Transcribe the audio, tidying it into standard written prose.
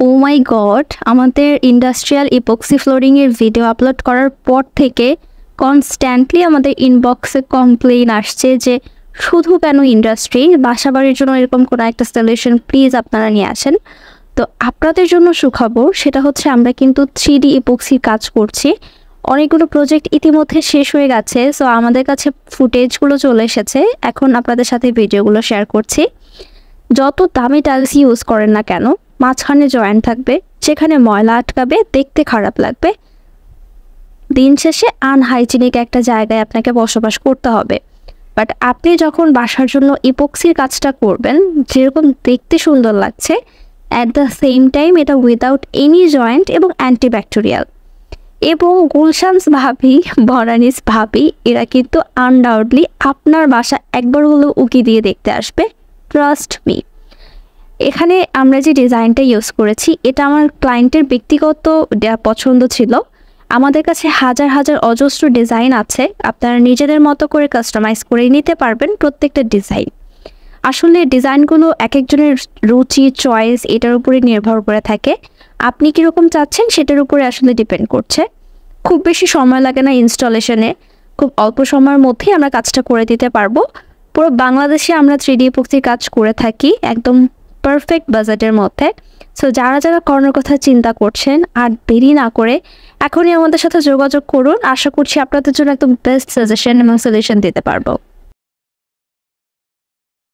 ও মাই god, আমাদের industrial epoxy ফ্লোরিংয়ের video upload করার পর থেকে কনস্ট্যান্টলি আমাদের ইনবক্সে কমপ্লেইন আসছে যে শুধু কেন ইন্ডাস্ট্রি, বাসাবাড়ির জন্য এরকম কোনো একটা সলিউশন প্লিজ আপনারা নিয়ে আসেন। তো আপনাদের জন্য সুখবর, সেটা হচ্ছে আমরা কিন্তু 3D ইপক্সির কাজ করছি। অনেকগুলো প্রজেক্ট ইতিমধ্যে শেষ হয়ে গেছে, সো আমাদের কাছে ফুটেজগুলো চলে এসেছে। এখন আপনাদের সাথে ভিডিওগুলো শেয়ার করছি। যত দামি টাইলস ইউজ করেন না কেন, মাঝখানে জয়েন্ট থাকবে, যেখানে ময়লা আটকাবে, দেখতে খারাপ লাগবে। দিন শেষে আনহাইজিনিক একটা জায়গায় আপনাকে বসবাস করতে হবে। বাট আপনি যখন বাসার জন্য ইপক্সির কাজটা করবেন, যেরকম দেখতে সুন্দর লাগছে, অ্যাট দ্য সেম টাইম এটা উইদাউট এনি জয়েন্ট এবং অ্যান্টিব্যাকটেরিয়াল। এবং গুলশানস ভাবি, বনানীস ভাবি, এরা কিন্তু আনডাউটলি আপনার বাসা একবার হলেও উকি দিয়ে দেখতে আসবে, ট্রাস্ট মি। এখানে আমরা যে ডিজাইনটা ইউজ করেছি, এটা আমার ক্লায়েন্টের ব্যক্তিগত পছন্দ ছিল। আমাদের কাছে হাজার হাজার অজস্র ডিজাইন আছে, আপনারা নিজেদের মতো করে কাস্টমাইজ করে নিতে পারবেন প্রত্যেকটা ডিজাইন। আসলে ডিজাইনগুলো এক একজনের রুচি, চয়েস এটার উপরে নির্ভর করে থাকে। আপনি কীরকম চাচ্ছেন সেটার উপরে আসলে ডিপেন্ড করছে। খুব বেশি সময় লাগে না ইনস্টলেশনে, খুব অল্প সময়ের মধ্যেই আমরা কাজটা করে দিতে পারবো। পুরো বাংলাদেশে আমরা 3D ইপক্সির কাজ করে থাকি একদম পারফেক্ট বাজেটের মধ্যে। সো যারা যারা করার কথা চিন্তা করছেন, আর দেরি না করে এখনই আমাদের সাথে যোগাযোগ করুন। আশা করছি আপনাদের জন্য একদম বেস্ট সাজেশন এবং সলিউশন দিতে পারবো।